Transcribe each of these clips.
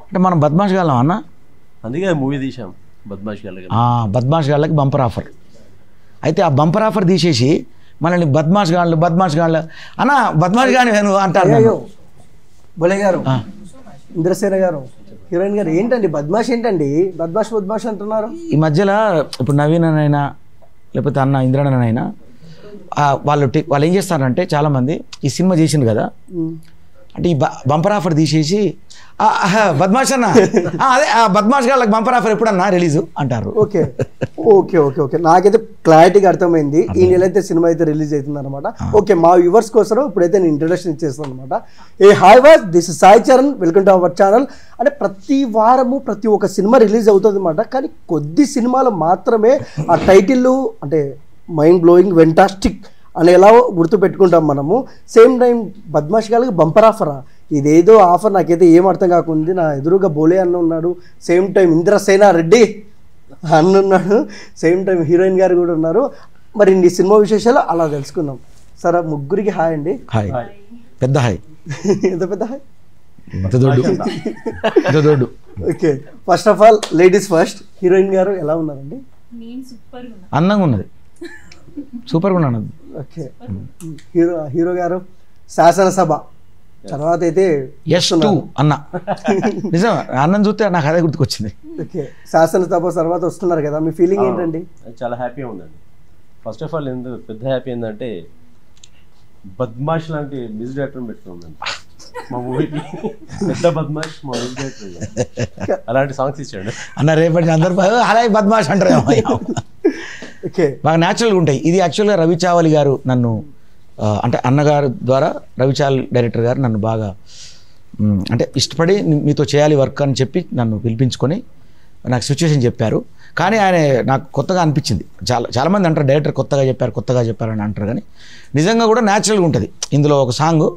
అంటే మనం బద్మాష్ గాళ్ళం అన్న, అందుకే మూవీ తీసాం బద్మాష్ గాళ్ళకి. బద్మాష్ గాళ్ళకి బంపర్ ఆఫర్. అయితే ఆ బంపర్ ఆఫర్ తీసేసి మనల్ని బద్మాష్ గాళ్ళు అన్న బద్మాష్ గాని నువ్వు అంటారు. బోలే గారు, ఇంద్రసేన గారు, హీరోయిన్ గారు, ఏంటండి బద్మాష్ ఏంటండి, బద్మాష్ అంటున్నారు? ఈ మధ్యలో ఇప్పుడు నవీన్ అయినా లేకపోతే అన్న ఇంద్రనైనా వాళ్ళు ఏం చేస్తారంటే చాలామంది ఈ సినిమా చేసింది కదా, అంటే ఈ బంపర్ ఆఫర్ తీసేసి బద్మాష్ అన్న అదే బద్మాష్ గాళ్ళకి బంపర్ ఆఫర్ ఎప్పుడన్నా రిలీజు అంటారు. ఓకే ఓకే ఓకే ఓకే నాకైతే క్లారిటీగా అర్థమైంది. ఈ నెల అయితే సినిమా అయితే రిలీజ్ అవుతుంది అనమాట. ఓకే, మా వ్యూవర్స్ కోసం ఇప్పుడైతే నేను ఇంట్రడక్షన్ ఇచ్చేస్తాను అనమాట. ఏ హాయ్ వాస్, this is Sai Charan, welcome to our channel. అంటే ప్రతి వారము ప్రతి ఒక్క సినిమా రిలీజ్ అవుతుంది అనమాట. కానీ కొద్ది సినిమాలు మాత్రమే ఆ టైటిల్ అంటే మైండ్ బ్లోయింగ్, వెంటాస్టిక్ అనేలా గుర్తుపెట్టుకుంటాం మనము. సేమ్ టైం బద్మాష్ గారికి బంపర్ ఆఫరా, ఇదేదో ఆఫర్ నాకైతే ఏం అర్థం కాకుంది. నా ఎదురుగా బోలే అన్న ఉన్నాడు, సేమ్ టైం ఇంద్రసేన రెడ్డి అన్న ఉన్నాడు, సేమ్ టైం హీరోయిన్ గారు కూడా ఉన్నారు. మరి ఈ సినిమా విశేషాలు అలా తెలుసుకుందాం. సరే, ముగ్గురికి హాయ్ అండి. హాయ్, పెద్ద హాయ్. ఎంత పెద్ద hi? Okay, first of all ladies first. Heroine గారు ఎలా ఉన్నారండి? అందంగా ఉన్నది, సూపర్గా ఉన్నాను. ఓకే, హీరో గారు శాసనసభ తర్వాత అయితే అన్న నిజం, అన్నం చూస్తే నాకు అదే గుర్తుకొచ్చింది. ఓకే, శాసనసభ తర్వాత వస్తున్నారు కదా, మీ ఫీలింగ్ ఏంటండి? చాలా హ్యాపీగా ఉందండి. ఫస్ట్ ఆఫ్ ఆల్ ఎందుకు పెద్ద హ్యాపీ ఏంటంటే బద్మాష్ లాంటి మ్యూజిక్ డైరెక్టర్ పెట్టుకుందండి మా మూవీకి. పెద్ద బద్మాష్ మా మ్యూజిక్ డైరెక్టర్, అలాంటి సాంగ్స్ ఇచ్చాడు అన్న. రేపటి అందరు అలా బద్మాష్ అంటారు, బాగా న్యాచురల్గా ఉంటాయి. ఇది యాక్చువల్గా రవి చావలి గారు నన్ను అంటే అన్నగారు ద్వారా రవి చావలి డైరెక్టర్ గారు నన్ను బాగా అంటే ఇష్టపడి మీతో చేయాలి వర్క్ అని చెప్పి నన్ను పిలిపించుకొని నాకు సిచ్యువేషన్ చెప్పారు. కానీ ఆయన నాకు కొత్తగా అనిపించింది. చాలామంది అంటారు డైరెక్టర్ కొత్తగా చెప్పారు అని అంటారు, కానీ నిజంగా కూడా న్యాచురల్గా ఉంటుంది. ఇందులో ఒక సాంగ్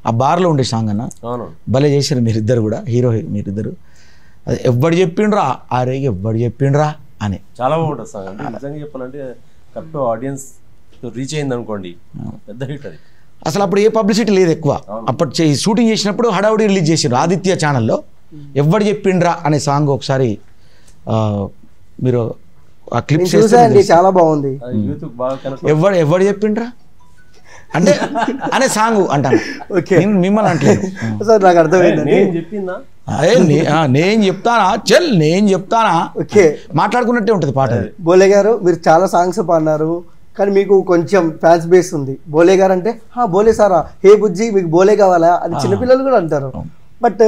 ఆ బార్లో ఉండే సాంగ్ అన్న, భలే చేశారు మీరిద్దరు కూడా, హీరో మీరిద్దరు. అది ఎవ్వడు చెప్పిండ్రా అరే ఎవ్వడు చెప్పిండ్రా అని చాలా బాగుంటుంది సాంగ్. అంటే నిజంగా చెప్పాలంటే కరెక్ట్ ఆడియన్స్ రీచ్ అయింది అనుకోండి, పెద్ద హిట్ అది. అసలు అప్పుడు ఏ పబ్లిసిటీ లేదు ఎక్కువ. అప్పుడు షూటింగ్ చేసినప్పుడు హడావుడి రిలీజ్ చేసారు ఆదిత్య ఛానల్లో. ఎవ్వడు చెప్పిండ్రా అనే సాంగ్ ఒకసారి మీరు ఆ క్లిప్స్ చాలా బాగుంది. ఎవ్వడు చెప్పిండ్రా అంటే అనే సాంగ్ అంటాను, మిమ్మల్ని అంటలేదు. నాకు అర్థమైంది, నేను చెప్తానా చెల్ నేను చెప్తానా. ఓకే, మాట్లాడుకున్నట్టే ఉంటుంది పాట. బోలే గారు, మీరు చాలా సాంగ్స్ పాడినారు, కానీ మీకు కొంచెం ఫ్యాన్స్ బేస్ ఉంది. బోలే గారు అంటే బోలే సారా, హే బుజ్జి మీకు బోలే కావాలా అని చిన్నపిల్లలు కూడా అంటారు. బట్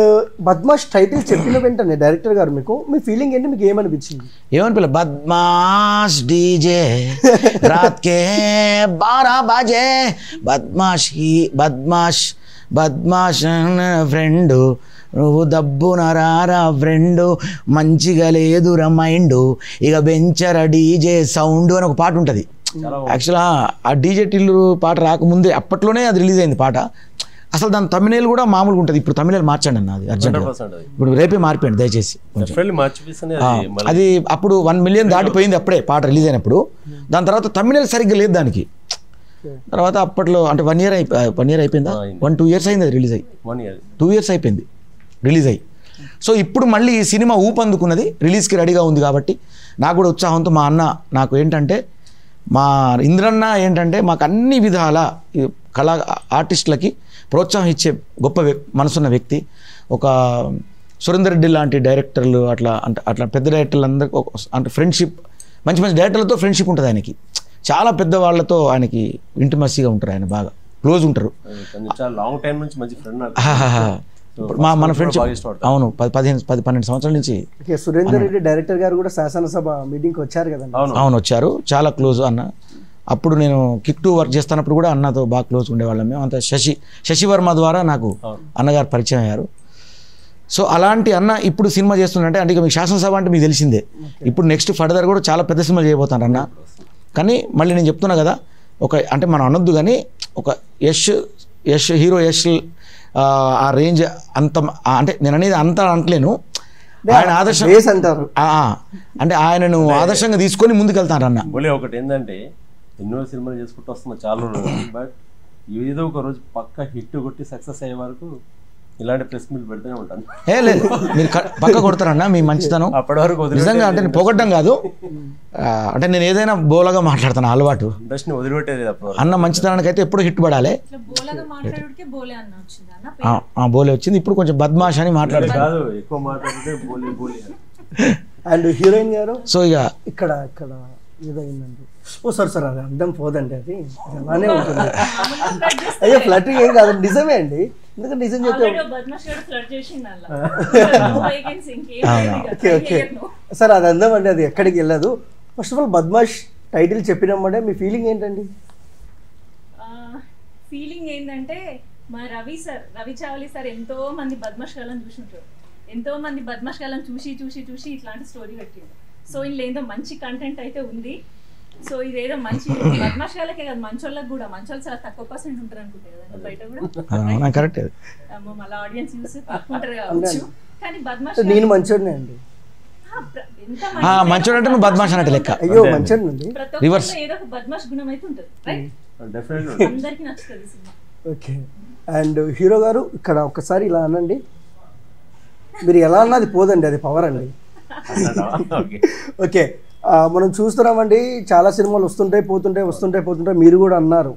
బద్మాష్ టైటిల్ చెప్పిన వెంటనే డైరెక్టర్ గారు మీకు మీ ఫీలింగ్ ఏంటి, మీకు ఏమనిపించింది? ఏమనిపిల్ల, బద్మాష్ డీజే రాత్ కే 12 బజే బద్మాష్ ఫ్రెండ్ నువ్వు దబ్బున రారా ఫ్రెండు మంచిగా లేదురా మైండు ఇక బెంచరా డీజే సౌండ్ అని ఒక పాట ఉంటుంది. యాక్చువల్గా ఆ డీజే టిల్లు పాట రాకముందే అప్పట్లోనే అది రిలీజ్ అయింది పాట. అసలు దాని తమిళ కూడా మామూలుగా ఉంటుంది. ఇప్పుడు తమిళ మార్చండి అన్న, అది అర్జెంట్. ఇప్పుడు రేపే మార్పండి దయచేసి. అది అప్పుడు 1 మిలియన్ దాటిపోయింది అప్పుడే పాట రిలీజ్ అయినప్పుడు. దాని తర్వాత తమిళ సరిగ్గా లేదు దానికి. తర్వాత అప్పట్లో అంటే 1 ఇయర్ అయిపోయిందా, 1-2 ఇయర్స్ అయింది అది రిలీజ్ అయ్యి. 2 ఇయర్స్ అయిపోయింది రిలీజ్ అయ్యి. సో ఇప్పుడు మళ్ళీ ఈ సినిమా ఊపందుకున్నది, రిలీజ్కి రెడీగా ఉంది. కాబట్టి నాకు కూడా ఉత్సాహంతో మా అన్న నాకు ఏంటంటే మా ఇంద్రన్న ఏంటంటే మాకు అన్ని విధాల కళా ఆర్టిస్టులకి ప్రోత్సాహం ఇచ్చే గొప్ప మనసున్న వ్యక్తి. ఒక సురేందర్ రెడ్డి లాంటి డైరెక్టర్లు అట్లా పెద్ద డైరెక్టర్లు అందరికీ అంటే ఫ్రెండ్షిప్, మంచి డైరెక్టర్లతో ఫ్రెండ్షిప్ ఉంటుంది ఆయనకి. చాలా పెద్ద వాళ్ళతో ఆయనకి ఇంటిమసీగా ఉంటారు, ఆయన బాగా క్లోజ్ ఉంటారు. మన ఫ్రెండ్షిప్ అవును 10-12 సంవత్సరాల నుంచి. సురేందర్ రెడ్డి డైరెక్టర్ గారు కూడా శాసనసభ మీటింగ్కి వచ్చారు కదా? అవును వచ్చారు, చాలా క్లోజ్ అన్న. అప్పుడు నేను కిక్ 2 వర్క్ చేస్తున్నప్పుడు కూడా అన్నతో బాగా క్లోజ్ ఉండేవాళ్ళం మేము అంతా. శశివర్మ ద్వారా నాకు అన్నగారు పరిచయం అయ్యారు. సో అలాంటి అన్న ఇప్పుడు సినిమా చేస్తుందంటే అంటే మీకు శాసనసభ అంటే మీకు తెలిసిందే. ఇప్పుడు నెక్స్ట్ ఫర్దర్ కూడా చాలా పెద్ద సినిమాలు చేయబోతాను అన్న. కానీ మళ్ళీ నేను చెప్తున్నా కదా, ఒక అంటే మనం అనొద్దు కానీ ఒక హీరో యష్ ఆ రేంజ్ అంత అంటే నేను అనేది అంత అంటలేను. ఆయన ఆదర్శం అంటారు అంటే ఆయనను ఆదర్శంగా తీసుకొని ముందుకెళ్తాను అన్న. ఒకటి ఏంటంటే ఎన్నో సినిమాలు చేసుకుంటూ వస్తున్నా చాలా రోజులు, బట్ ఏదో ఒక రోజు పక్క హిట్ కొట్టి సక్సెస్ అయ్యే వరకు ఇలాంటి ప్రెస్ మీట్ పెడుతూనే ఉంటాను. లేదు మీరు పక్క కొడతారన్న మీ మంచితనం. అప్పటి వరకు నిజంగా అంటే నేను పొగడ్డం కాదు, అంటే నేను ఏదైనా బోలగా మాట్లాడతాను అలవాటు. ఇండస్ట్రీని వదిలిపెట్టేది అప్పుడు. అన్న మంచితనానికి అయితే ఎప్పుడు హిట్ పడాలి. బోలే వచ్చింది, ఇప్పుడు కొంచెం బద్మాష్ అని మాట్లాడతాను కాదు, ఎక్కువ మాట్లాడితే బోలే బోలే. అండ్ హీరోయిన్ గారు సో ఇక ఇక్కడ ఇక్కడ ఏదైందండి, ఓ సార్ సార్ అది అర్థం పోదండి, అది అలానే ఉంటుంది. అయ్యో ఫ్లట్రింగ్ ఏం కాదు, నిజమే అండి. ఎందుకంటే నిజం చెప్తే ఓకే ఓకే సార్ అది అందం అండి, అది ఎక్కడికి వెళ్ళదు. ఫస్ట్ ఆఫ్ ఆల్ బద్మాష్ టైటిల్ చెప్పినామంటే మీ ఫీలింగ్ ఏంటండి? ఫీలింగ్ ఏంటంటే మా రవి చావలి సార్ ఎంతో మంది బద్మాష్ గాలను చూసుంటారు, ఎంతో మంది బద్మాష్ గాలను చూసి చూసి చూసి ఇట్లాంటి స్టోరీ పెట్టిండు. సో ఇందులో ఏదో మంచి కంటెంట్ అయితే ఉంది. సో ఇదేదో మంచి బద్మాష్ గాలకే కాదు, మంచోళ్ళకి కూడా, మంచోళ్ళు చాలా తక్కువ పర్సెంట్ ఉంటారు అనుకుంటే కదా బయట కూడా. కరెక్ట్, మళ్ళీ ఆడియన్స్ చూసి తక్కువ కావచ్చు, కానీ బద్మాష్ నేను మంచోడినే అండి. మంచోడు అంటే నువ్వు బద్మాష్ అన్నట్టు లెక్క. అయ్యో మంచోడి నుండి రివర్స్ ఏదో ఒక బద్మాష్ గుణం అయితే ఉంటుంది, రైట్? డెఫినెట్లీ అందరికీ నచ్చుతుంది సినిమా. ఓకే అండ్ హీరో గారు ఇక్కడ ఒక్కసారి ఇలా అనండి, మీరు ఎలా అన్నది పోదండి, అది పవర్ అండి. ఓకే మనం చూస్తున్నామండి, చాలా సినిమాలు వస్తుంటాయి పోతుంటాయి. మీరు కూడా అన్నారు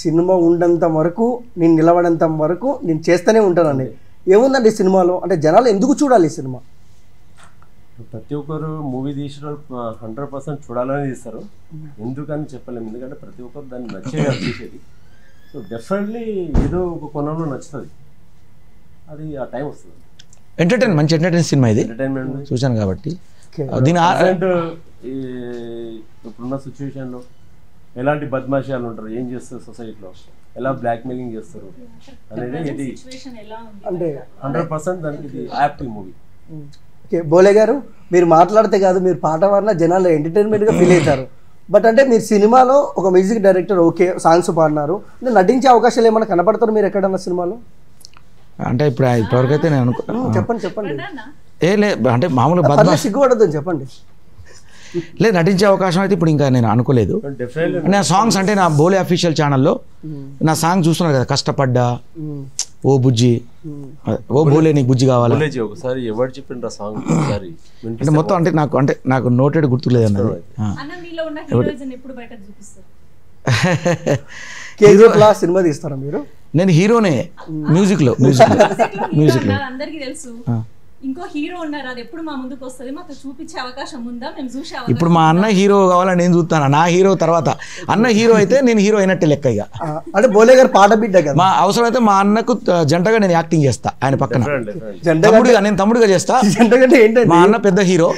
సినిమా ఉండంత వరకు నేను నిలబడేంత వరకు నేను చేస్తూనే ఉంటానండి. ఏముందండి సినిమాలో, అంటే జనాలు ఎందుకు చూడాలి ఈ సినిమా? ప్రతి ఒక్కరు మూవీ తీసిన 100% చూడాలని తీస్తారు, ఎందుకని చెప్పలేము. ఎందుకంటే ప్రతి ఒక్కరు దాన్ని నచ్చే తీసేది. సో డెఫినెట్లీ ఏదో ఒక కోణంలో నచ్చుతుంది, అది ఆ టైం వస్తుంది. మంచి ఎంటర్టైన్ సినిమా ఇది, ఎంటర్టైన్మెంట్ చూశాను కాబట్టి. దీని ఇప్పుడున్న సిచ్యువేషన్లో ఎలాంటి బద్మాషాలు ఉంటారు, ఏం చేస్తారు సొసైటీలో, ఎలా బ్లాక్ మెయిలింగ్ చేస్తారు అనేది ఇది అంటే 100% దానికి ఇది యాప్టింగ్ మూవీ. ఓకే బోలే గారు, మీరు మాట్లాడితే కాదు, మీరు పాట పాడిన జనాలు ఎంటర్టైన్మెంట్గా ఫీల్ అవుతారు. బట్ అంటే మీరు సినిమాలో ఒక మ్యూజిక్ డైరెక్టర్, ఓకే సాంగ్స్ పాడినారు, నటించే అవకాశాలు ఏమైనా కనపడతారు మీరు ఎక్కడన్నా సినిమాలో? అంటే ఇప్పటివరకు అయితే నేను చెప్పండి అంటే మామూలు బద్మాష్ సిగ్గుపడద్దు చెప్పండి. లేదు, నటించే అవకాశం అయితే ఇప్పుడు ఇంకా నేను అనుకోలేదు. నా సాంగ్స్ అంటే నా బోలే అఫీషియల్ ఛానల్లో నా సాంగ్ చూస్తున్నారు కదా, కష్టపడ్డా, ఓ బుజ్జి, ఓ బోలే నీకు బుజ్జి కావాలి, ఒకసారి ఎవరు చెప్పిండ్రా సాంగ్ అంటే మొత్తం అంటే నాకు నోటెడ్ గుర్తులేదు అన్నది. సినిమా తీస్తారా మీరు? నేను హీరోనే మ్యూజిక్ లో అందరికీ తెలుసు. ఇంకో హీరో ఉన్నారు, అది ఎప్పుడు మా ముందుకు వస్తుంది, మాకు చూపించే అవకాశం ఉందా? మేము చూసే ఇప్పుడు మా అన్న హీరో కావాలని నేను చూస్తాను, నా హీరో తర్వాత అన్న హీరో అయితే నేను హీరో అయినట్టే లెక్క. ఇక అంటే బోలే గారు పాట బిడ్డ కదా, మా అవసరం అయితే మా అన్నకు జంటగా నేను యాక్టింగ్ చేస్తా, ఆయన పక్కన నేను తమ్ముడుగా చేస్తా. మా అన్న పెద్ద హీరో,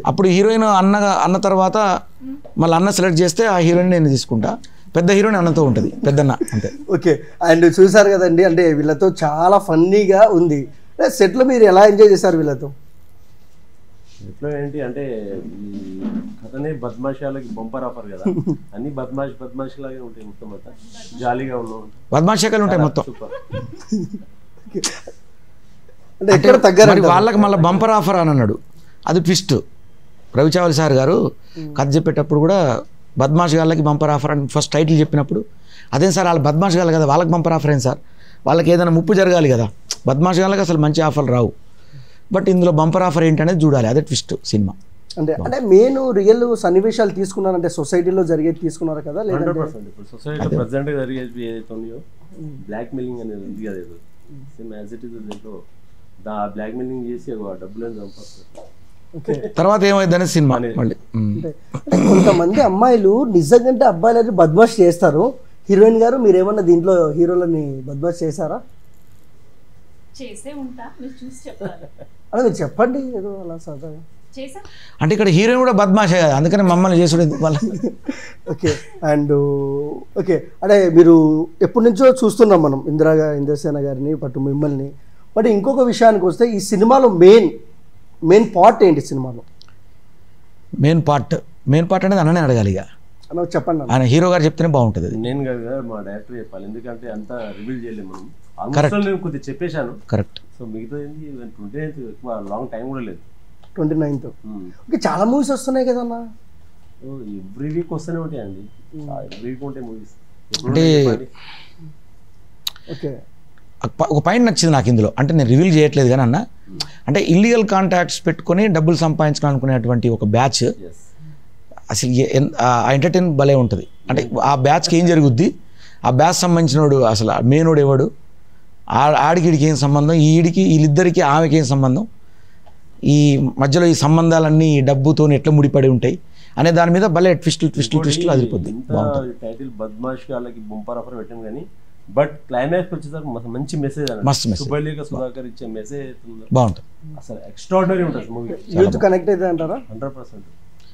అప్పుడు హీరోయిన్ అన్న తర్వాత మళ్ళీ అన్న సెలెక్ట్ చేస్తే ఆ హీరోయిన్ నేను తీసుకుంటా, పెద్ద హీరోయిన్ అన్నతో ఉంటుంది, పెద్దన్న అంతే. ఓకే అండ్ చూసారు కదండి, అంటే వీళ్ళతో చాలా ఫన్నీగా ఉంది. సెట్లో మీరు ఎలా ఎంజాయ్ చేశారు వీళ్ళతో? సెట్లో ఏంటి అంటే కథనే బద్మాషాలకి బంపర్ ఆఫర్ కదా, అన్ని బద్మాష్ లాగే ఉంటాయి, మొత్తం అంతా జాలీగా ఉన్నాం, బద్మాషాలు ఉంటాయి మొత్తం. అంటే ఎక్కడ తగ్గారు వాళ్ళకి మళ్ళీ బంపర్ ఆఫర్ అని అన్నాడు, అది ట్విస్ట్. రవిచావలి సార్ గారు కథ చెప్పేటప్పుడు కూడా బద్మాష్ గాళ్ళకి బంపర్ ఆఫర్ అని ఫస్ట్ టైటిల్ చెప్పినప్పుడు, అదేం సార్ వాళ్ళు బద్మాష్ గాళ్ళు కదా, వాళ్ళకి బంపర్ ఆఫర్ ఏం సార్, వాళ్ళకి ఏదైనా ముప్పు జరగాలి కదా, బద్మాష్ గాళ్ళకి అసలు మంచి ఆఫర్లు రావు, బట్ ఇందులో బంపర్ ఆఫర్ ఏంటనేది చూడాలి, అదే ట్విస్ట్ సినిమా. అంటే మెయిన్ రియల్ సన్నివేశాలు తీసుకున్నారంటే సొసైటీలో జరిగేది తీసుకున్నారు కదా? 100% ఇప్పుడు సొసైటీలో ప్రెజెంట్గా జరిగేది ఏదైతే ఉన్నాయో బ్లాక్ మెయిలింగ్ అనేది ఉంది కదా, సేమ్ యాజ్ ఇట్ ఈస్ దీంట్లో బ్లాక్ మెయిలింగ్ చేసి డబ్బులను సంపాదిస్తారు. తర్వాత ఏమైందని సినిమా మళ్ళీ. కొంతమంది అమ్మాయిలు నిజంగా అబ్బాయిలు బద్మాష్ చేస్తారు. హీరోయిన్ గారు మీరేమన్నా దీంట్లో హీరోలని బద్మాష్ చేశారా? అలా మీరు చెప్పండి ఏదో అలా సరదాగా. అంటే ఇక్కడ హీరోయిన్ కూడా బద్మాషే కదా, అందుకని మమ్మల్ని చేసుడు వాళ్ళ. ఓకే అండ్ ఓకే అంటే మీరు ఎప్పటి నుంచో చూస్తున్నాం మనం ఇంద్రసేన గారిని పట్టు మిమ్మల్ని. బట్ ఇంకొక విషయానికి వస్తే ఈ సినిమాలో మెయిన్ పార్ట్ ఏంటి సినిమాలో? మెయిన్ పార్ట్ అనేది అన్ననే అడగాలి, ఇక చెప్పండి. ఆయన హీరో గారు చెప్తేనే బాగుంటుంది. నేను కదా మా డైరెక్టర్ చెప్పాలి, ఎందుకంటే అంతా రివీల్ చేయలేము మనం. ఆల్మోస్ట్ నేను కొద్దిగా చెప్పేశాను, కరెక్ట్. సో మిగతా 29th ఎక్కువ లాంగ్ టైం కూడా లేదు. 29th okay. చాలా మూవీస్ వస్తున్నాయి కదన్నా, ఎవ్రీ వీక్ వస్తూనే ఉంటాయండి, ఎవ్రీ వీక్ ఉంటాయి మూవీస్. అంటే ఓకే ఒక పాయింట్ నచ్చింది నాకు ఇందులో, అంటే నేను రివీల్ చేయట్లేదు కానీ అన్న, అంటే ఇల్లీగల్ కాంటాక్ట్స్ పెట్టుకొని డబ్బులు సంపాదించాలనుకునేటువంటి ఒక బ్యాచ్ అసలు ఆ ఎంటర్టైన్ భలే ఉంటుంది. అంటే ఆ బ్యాచ్కి ఏం జరుగుద్ది, ఆ బ్యాచ్ సంబంధించినోడు అసలు మెయినోడు ఎవడు, ఆడికిడికి ఏం సంబంధం, ఈడికి వీళ్ళిద్దరికి ఆమెకి ఏం సంబంధం, ఈ మధ్యలో ఈ సంబంధాలన్నీ డబ్బుతో ఎట్లా ముడిపడి ఉంటాయి అనే దాని మీద భలే ట్విస్టులు అదిరిపోద్ది. టైటిల్ బద్మాష్ వాళ్ళకి బొంపర్ ఆఫర్ పెట్టాం కానీ బట్ క్లైమాక్స్ వచ్చేసరికి మంచి మెసేజ్ మస్తు సుబ్బలేఖ సుధాకర్ ఇచ్చే మెసేజ్ బాగుంటుంది, అసలు ఎక్స్ట్రాడినరీ ఉంటుంది మూవీ. యూత్ కనెక్ట్ అయితే అంటారా? 100%.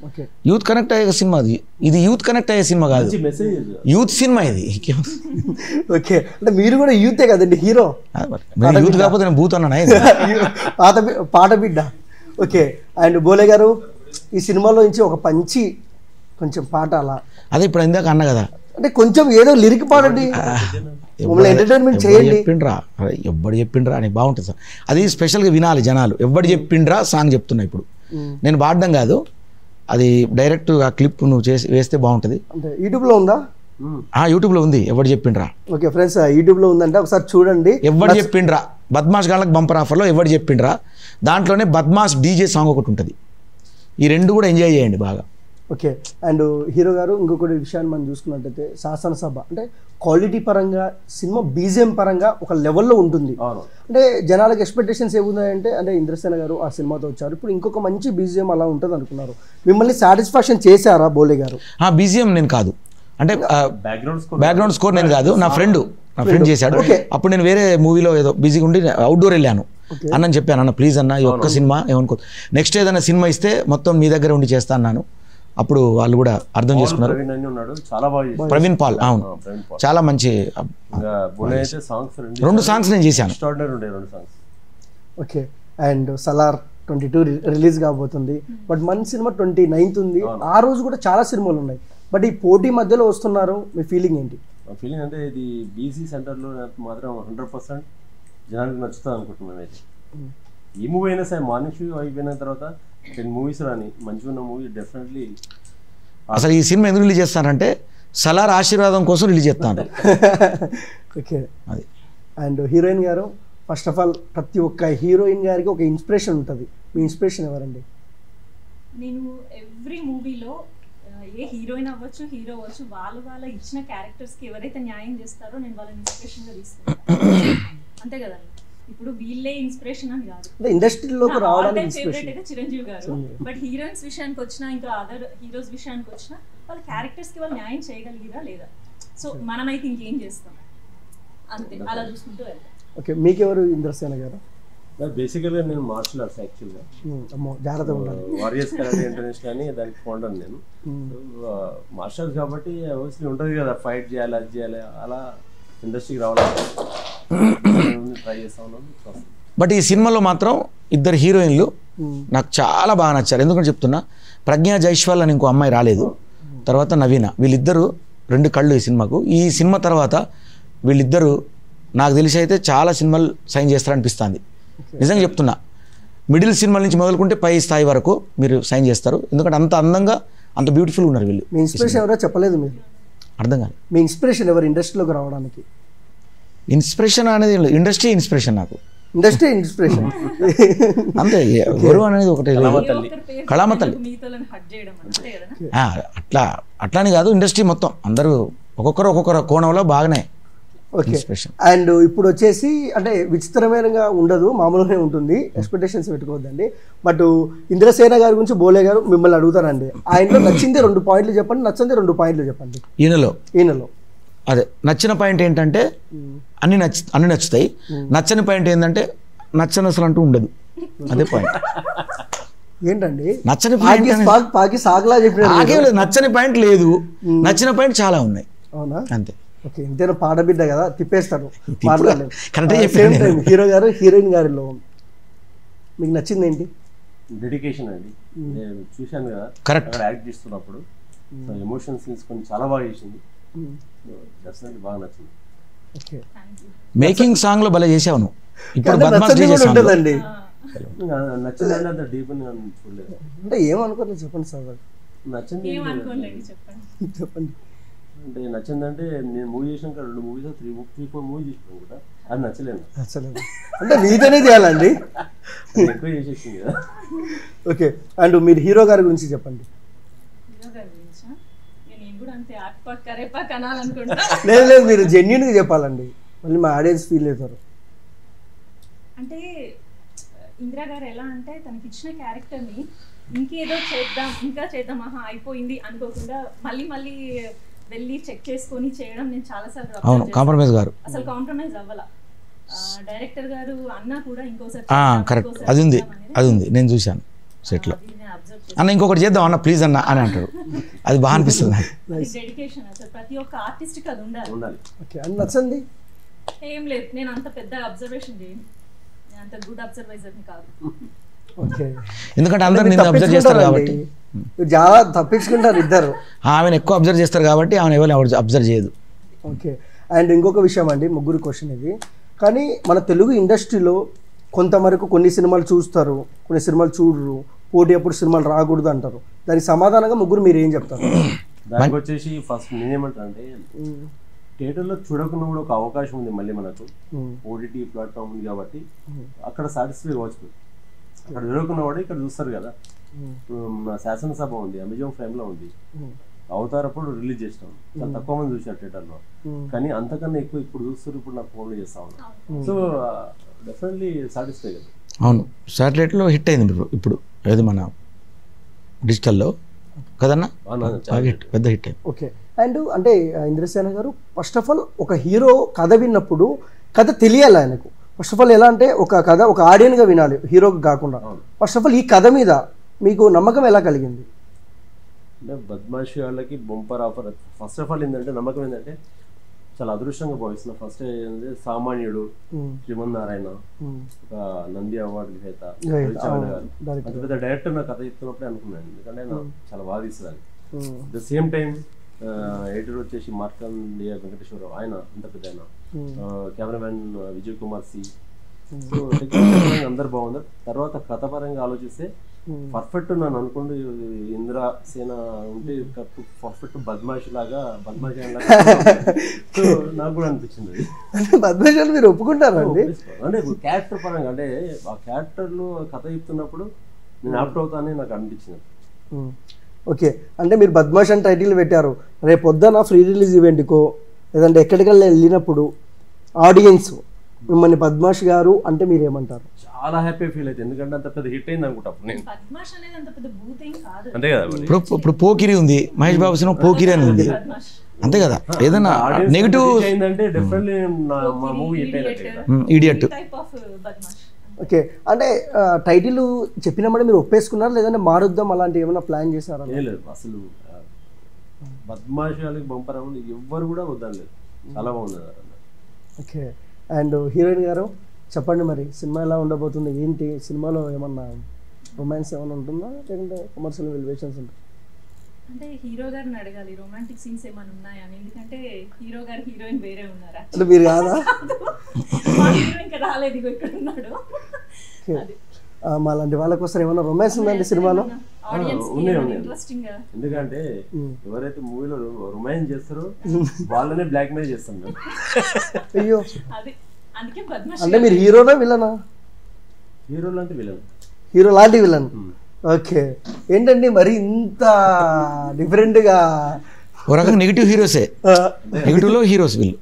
ఓకే యూత్ కనెక్ట్ అయ్యే సినిమా అది, ఇది యూత్ కనెక్ట్ అయ్యే సినిమా కాదు, మెసేజ్ యూత్ సినిమా ఇది. ఓకే అంటే మీరు కూడా యూతే కదండి హీరో, యూత్ కాకపోతే నేను బూత్ అన్నా పాట బిడ్డ. ఓకే అండ్ బోలే గారు ఈ సినిమాలో నుంచి ఒక పంచి కొంచెం పాట అలా, అదే ఇప్పుడు ఇందాక అన్న కదా, అంటే కొంచెం ఏదో లిరిక్ పాడండి, మమ్మల్ని ఎంటర్టైన్మెంట్ చేయండి. చెప్పిండ్రా ఎవ్వడు చెప్పిండ్రా అని బాగుంటుంది సార్, అది స్పెషల్గా వినాలి జనాలు. ఎవ్వడు చెప్పిండ్రా సాంగ్ చెప్తున్నా ఇప్పుడు, నేను పాడడం కాదు, అది డైరెక్ట్ ఆ క్లిప్ నువ్వు చేసి వేస్తే బాగుంటుంది. అంటే యూట్యూబ్లో ఉందా? యూట్యూబ్లో ఉంది, ఎవడు చెప్పిండ్రా. ఓకే ఫ్రెండ్స్ యూట్యూబ్లో ఉందంటే ఒకసారి చూడండి. ఎవడు చెప్పిండ్రా బద్మాష్ గాళ్ళకి బంపర్ ఆఫర్లో ఎవడు చెప్పిండ్రా, దాంట్లోనే బద్మాష్ డీజే సాంగ్ ఒకటి ఉంటుంది. ఈ రెండు కూడా ఎంజాయ్ చేయండి బాగా. ఓకే అండ్ హీరో గారు ఇంకొకటి విషయాన్ని మనం చూసుకున్నట్టయితే శాసనసభ అంటే క్వాలిటీ పరంగా సినిమా బీజిఎం పరంగా ఒక లెవెల్లో ఉంటుంది. అంటే జనాలకు ఎక్స్పెక్టేషన్స్ ఏమున్నాయంటే అంటే ఇంద్రసేన గారు ఆ సినిమాతో వచ్చారు, ఇప్పుడు ఇంకొక మంచి బీజిఎం అలా ఉంటుంది అనుకున్నారు, మిమ్మల్ని సాటిస్ఫాక్షన్ చేశారా బోలే గారు? బీజిఎం నేను కాదు, అంటే బ్యాక్గ్రౌండ్ స్కోర్ నేను కాదు, నా ఫ్రెండ్ చేశాడు. అప్పుడు నేను వేరే మూవీలో ఏదో బిజీగా ఉండి అవుట్డోర్ వెళ్ళాను, అన్నని చెప్పాను, అన్న ప్లీజ్ అన్న ఈ ఒక్క సినిమా ఏమనుకో, నెక్స్ట్ ఏదైనా సినిమా ఇస్తే మొత్తం మీ దగ్గర ఉండి చేస్తా అన్నాను. అప్పుడు వాళ్ళు కూడా అర్థం చేసుకున్నారు. ప్రవీణ్ పాల్, అవును చాలా మంచి 2 సాంగ్స్ నేను చేశాను. ఓకే అండ్ సలార్ 22 రిలీజ్ కాబోతుంది, బట్ మన సినిమా 29th ఉంది, ఆ రోజు కూడా చాలా సినిమాలు ఉన్నాయి, బట్ ఈ పోటీ మధ్యలో వస్తున్నారు, మీ ఫీలింగ్ ఏంటి? ఫీలింగ్ అంటే ఇది బీసీ సెంటర్లో మాత్రం 100% జనానికి నచ్చుతుంది అనుకుంటున్నాను. అయితే ఈ మూవీ అయినా సరే మార్నింగ్ షో అయిపోయిన తర్వాత 10 మూవీస్ రాని మంచిగా ఉన్న మూవీ డెఫినెట్లీ. అసలు ఈ సినిమా ఎందుకు రిలీజ్ చేస్తానంటే సలార్ ఆశీర్వాదం కోసం రిలీజ్ చేస్తాను. ఓకే అది అండ్ హీరోయిన్ గారు ఫస్ట్ ఆఫ్ ఆల్ ప్రతి ఒక్క హీరోయిన్ గారికి ఒక ఇన్స్పిరేషన్ ఉంటుంది, మీ ఇన్స్పిరేషన్ ఎవరండి? నేను ఎవ్రీ మూవీలో ఏ హీరోయిన్ అవ్వచ్చు హీరో అవ్వచ్చు వాళ్ళ ఇచ్చిన క్యారెక్టర్స్కి ఎవరైతే న్యాయం చేస్తారో నేను వాళ్ళని ఇన్స్పిరేషన్గా తీసుకుంటాను, అంతే కదండి. ఇప్పుడు వీళ్ళే ఇన్స్పిరేషన్ అని కాదు, ఇండస్ట్రీలోకి రావడానికి ఫేవరెట్ అయితే చిరంజీవి గారు, బట్ హీరోయిన్స్ విషయానికి వచ్చినా ఇంకా అదర్ హీరోస్ విషయానికి వచ్చినా వాళ్ళ క్యారెక్టర్స్కి వాళ్ళు న్యాయం చేయగలిగిరా లేదా, సో మనమైతే ఇంకేం చేస్తాం అంతే, అలా చూసుకుంటూ వెళ్తాం. ఓకే మీకెవరు ఇంద్రసేన గారు? బేసికల్గా నేను మార్షల్ ఆర్ట్స్ యాక్చువల్గా, జాగ్రత్తగా ఉండాలి, వారియర్స్ కరాటే ఇంటర్నేషనల్ అని దానికి ఫౌండర్ నేను. మార్షల్ ఆర్ట్స్ కాబట్టి అవసరం ఉంటుంది కదా, ఫైట్ చేయాలి అది చేయాలి, అలా ఇండస్ట్రీకి రావాలని ట్రై చేస్తా ఉన్నాను. బట్ ఈ సినిమాలో మాత్రం 2 హీరోయిన్లు నాకు చాలా బాగా నచ్చారు. ఎందుకంటే చెప్తున్నా, ప్రజ్ఞా జైస్వాల్ అని ఇంకో అమ్మాయి రాలేదు, తర్వాత నవీన, వీళ్ళిద్దరూ 2 కళ్ళు ఈ సినిమాకు. ఈ సినిమా తర్వాత వీళ్ళిద్దరూ నాకు తెలిసి అయితే చాలా సినిమాలు సైన్ చేస్తారనిపిస్తుంది. నిజంగా చెప్తున్నా, మిడిల్ సినిమాల నుంచి మొదలుకుంటే పై స్థాయి వరకు మీరు సైన్ చేస్తారు, ఎందుకంటే అంత అందంగా అంత బ్యూటిఫుల్ ఉన్నారు వీళ్ళు. మీ ఇన్స్పిరేషన్ ఎవరో చెప్పలేదు మీరు? అర్థం కాదు. మీ ఇన్స్పిరేషన్ ఎవరు ఇండస్ట్రీలోకి రావడానికి? ఇన్స్పిరేషన్ అనేది ఇండస్ట్రీ ఇన్స్పిరేషన్, నాకు ఇండస్ట్రీ ఇన్స్పిరేషన్ అంతే. గురువు అనేది ఒకటి, కళామతల్లి. అట్లాని కాదు, ఇండస్ట్రీ మొత్తం అందరూ ఒక్కొక్కరు కోణంలో బాగానే. ఓకే అండ్ ఇప్పుడు వచ్చేసి అంటే విచిత్రమైనగా ఉండదు, మామూలుగానే ఉంటుంది, ఎక్స్పెక్టేషన్స్ పెట్టుకోవద్దండి. బట్ ఇంద్రసేన గారి గురించి బోలే గారు మిమ్మల్ని అడుగుతారండి, ఆయనలో నచ్చింది 2 పాయింట్లు చెప్పండి, నచ్చింది 2 పాయింట్లు చెప్పండి. ఈయనలో అదే నచ్చిన పాయింట్ ఏంటంటే అన్ని నచ్చుతాయి, నచ్చని పాయింట్ ఏంటంటే నచ్చని అసలు అంటూ ఉండదు, అదే పాయింట్. ఏంటండి నచ్చని పాయింట్? నచ్చని పాయింట్ లేదు, నచ్చిన పాయింట్ చాలా ఉన్నాయి. అవునా? అంతే. ఓకే ఇంతేనా, పాడబిడ్డ కదా తిప్పేస్తాడు. హీరో గారు హీరోయిన్ గారిలో మీకు నచ్చింది ఏంటి? డెడికేషన్ అండి, నేను చూశాను కదా కరెక్ట్ యాక్ట్ చేస్తున్నప్పుడు ఎమోషన్స్ తీసుకొని చాలా బాగా చేసింది, బాగా నచ్చింది. ఓకే మేకింగ్ సాంగ్ లో భలే చేసావు నువ్వు. ఇప్పుడు ఉంటుందండి, నచ్చిందండి, అంత డీప్ చూడలేదు అంటే ఏమనుకోలేదు చెప్పండి సార్. నచ్చింది చెప్పండి. అంటే నచ్చిందంటే నేను మూవీ చేసినాక 2 మూవీస్ 3-4 మూవీ చేసినాను కూడా అది నచ్చలేదు. అంటే మీతోనే చేయాలండి, ఎక్కువ చేసేసింది కదా. ఓకే. అండ్ మీరు హీరో గారి గురించి చెప్పండి. హీరో గారి గురించా? నేను కూడా అంతే ఆక్పాక్ కరేపాక్ అనాలనుకుంటా. లేదు మీరు జెన్యున్గా చెప్పాలండి, మళ్ళీ మా ఆడియన్స్ ఫీల్ అవుతారు. అంటే ఇందిరా గారు ఎలా అంటే తనకి ఇచ్చిన క్యారెక్టర్ని ఇంకేదో చేద్దాం ఇంకా చేద్దాం అయిపోయింది అనుకోకుండా మళ్ళీ మళ్ళీ వెళ్ళి చెక్ చేసుకొని చేయడం నేను చాలాసార్లు అవును కాంప్రమైజ్ గారు అసలు కాంప్రమైజ్ అవ్వాల. డైరెక్టర్ గారు అన్నా కూడా ఇంకోసారి కరెక్ట్ అది ఉంది నేను చూశాను సెట్లో. అన్న ఇంకొకటి చేద్దాం అన్న ప్లీజ్ అన్న అని అంటాడు, అది బాగా అనిపిస్తుంది నాకు. డెడికేషన్ అసలు ప్రతి ఒక్క ఆర్టిస్ట్కి అది ఉండాలి. ఓకే. అని నచ్చండి ఏం లేదు, నేను అంత పెద్ద అబ్జర్వేషన్ చేయను, నేను అంత గుడ్ అబ్జర్వైజర్ని కాదు. ఓకే. ఎందుకంటే అందరు నిన్ను అబ్జర్వ్ చేస్తారు కాబట్టి చాలా తప్పించుకుంటారు ఇద్దరు. ఆమెను ఎక్కువ అబ్జర్వ్ చేస్తారు కాబట్టి ఆమెను ఎవరు అబ్జర్వ్ చేయదు. ఓకే. అండ్ ఇంకొక విషయం అండి, ముగ్గురు క్వశ్చన్ ఇది, కానీ మన తెలుగు ఇండస్ట్రీలో కొంతవరకు కొన్ని సినిమాలు చూస్తారు, కొన్ని సినిమాలు చూడరు, పోటీ అప్పుడు సినిమాలు రాకూడదు అంటారు. దానికి సమాధానంగా ముగ్గురు మీరు ఏం చెప్తారు? దానికి వచ్చేసి ఫస్ట్ నేనేమంటా అంటే థియేటర్లో చూడకుండా కూడా ఒక అవకాశం ఉంది మళ్ళీ మనకు, ఓటీటీ ప్లాట్ఫామ్ ఉంది కాబట్టి అక్కడ సాటిస్ఫై అవ్వచ్చు. అక్కడ చూడకుండా కూడా ఇక్కడ చూస్తారు కదా. మన శాసనసభ ఉంది, అమెజాన్ ప్రైమ్లో ఉంది, అవతారప్పుడు రిలీజ్ చేసినాం, చాలా తక్కువ మంది చూసారు థియేటర్లో, కానీ అంతకన్నా ఎక్కువ ఇప్పుడు చూస్తారు. ఇప్పుడు నాకు ఫోన్లో చేస్తా ఉన్నాను, సో డెఫినెట్లీ సాటిస్ఫై కదా. అవును శాటిలైట్లో హిట్ అయింది ఇప్పుడు, ఏది మన డిజిటల్లో కదన్నా పెద్ద హిట్ అయింది. ఓకే. అండ్ అంటే ఇంద్రసేన గారు ఫస్ట్ ఆఫ్ ఆల్ ఒక హీరో కథ విన్నప్పుడు కథ తెలియాలి ఆయనకు. ఫస్ట్ ఆఫ్ ఆల్ ఎలా అంటే ఒక కథ ఒక ఆడియన్గా వినాలి, హీరోకి కాకుండా. ఫస్ట్ ఆఫ్ ఆల్ ఈ కథ మీద మీకు నమ్మకం ఎలా కలిగింది? అంటే బద్మాషి వాళ్ళకి bumper offer. First of all ఏంటంటే నమ్మకం ఏంటంటే చాలా అదృష్టంగా భావిస్తున్నా. ఫస్ట్ ఏంటంటే సామాన్యుడు, శ్రీమన్నారాయణ, ఒక నంది అవార్డు విజేత గారు, అంత పెద్ద డైరెక్టర్ నా కథ చెప్తున్నప్పుడే అనుకున్నాను, ఎందుకంటే నాకు చాలా బాగా తీస్తుంది. At the same time editor వచ్చేసి మార్కండేయ వెంకటేశ్వరరావు, ఆయన అంత పెద్ద ఆయన, cameraman Vijay Kumar C, so technical అందరు బాగున్నారు. తర్వాత కథపరంగా ఆలోచిస్తే పర్ఫెక్ట్ నన్ను అనుకోండి ఇంద్రసేన ఉంటే పర్ఫెక్ట్ బద్మాషి లాగా సో నాకు కూడా అనిపించింది. బద్మాషి మీరు ఒప్పుకుంటారండి? అంటే క్యారెక్టర్ పరంగా, అంటే ఆ క్యారెక్టర్లో కథ చెప్తున్నప్పుడు నేను ఆప్ట్ అవుతానని నాకు అనిపించింది. ఓకే. అంటే మీరు బద్మాష్ అని టైటిల్ పెట్టారు, రేపు పొద్దున ఫ్రీ రిలీజ్ ఈవెంట్కో లేదంటే ఎక్కడికల్లా వెళ్ళినప్పుడు ఆడియన్స్ మిమ్మల్ని బద్మాష్ గారు అంటే మీరు ఏమంటారు? చాలా హ్యాపీ ఫీల్ అవుతుంది, ఎందుకంటే అంత పెద్ద హిట్ అయింది అనుకుంటా నేను. అంతే కదా. ఇప్పుడు పోకిరి ఉంది, మహేష్ బాబు సినిమా పోకిరి అని ఉంది, అంతే కదా. ఏదైనా నెగిటివ్ అయిందంటే డెఫినెట్లీ మా మూవీ హిట్ అయినట్టు. ఇడియట్. ఓకే. అంటే టైటిల్ చెప్పినప్పుడు మీరు ఒప్పేసుకున్నారు లేదంటే మారుద్దాం అలాంటి ఏమైనా ప్లాన్ చేశారా? లేదు, అసలు బద్మాషి వాళ్ళకి బంపర్ అవ్వదు, ఎవ్వరు కూడా వద్దలేదు, చాలా బాగుంది. ఓకే. అండ్ హీరోయిన్ గారు చెప్పండి, మరి సినిమా ఎలా ఉండబోతుంది ఏంటి? సినిమాలో ఏమన్నా రొమాన్స్ ఏమైనా ఉంటుందా లేకుంటే కమర్షియల్ ఎలివేషన్స్ ఉంటాయి? అంటే హీరో గారిని అడగాలి రొమాంటిక్ సీన్స్ ఏమైనా ఉన్నాయా, ఎందుకంటే హీరో గారు హీరోయిన్ వేరే ఉన్నారు. అంటే మీరు కాదా? ఇంకా రాలేదు, ఇక్కడ ఉన్నాడు. మా లాంటి వాళ్ళ కోసం ఏమైనా రొమాన్స్ ఉందండి సినిమాలో? ఎందుకంటే ఎవరైతే మూవీలో రొమాన్స్ చేస్తారో వాళ్ళనే బ్లాక్ మెయిల్ చేస్తాం మేము. అయ్యో, అంటే మీరు హీరోనా విలనా? హీరో లాంటి విలన్. హీరో లాంటి విలన్. ఓకే. ఏంటండి మరి ఇంత డిఫరెంట్గా? ఒక రకంగా నెగిటివ్ హీరోసే, నెగిటివ్లో హీరోస్ వీళ్ళు.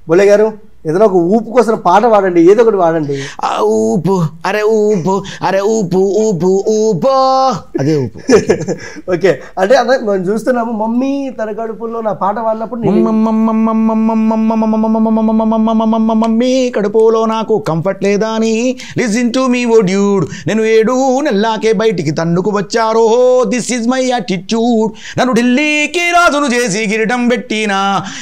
బోలే గారు ఏదైనా ఒక ఊపు కోసం పాట పాడండి, ఏదో ఒకటి పాడండి. ఊపు అరే ఊపు అరే ఊపు ఊపు ఊపు, అదే ఊపు. ఓకే. అంటే అదే మనం చూస్తున్నాము, మమ్మీ తన కడుపులో నా పాట పాడినప్పుడు మమ్మీ కడుపులో నాకు కంఫర్ట్ లేదా అని listen to me oh dude, నేను 7 నెలలాకే బయటికి తన్నుకు వచ్చారో, దిస్ ఈజ్ మై యాటిట్యూడ్, నన్ను ఢిల్లీకి రాజును చేసి గిరిటం పెట్టినా,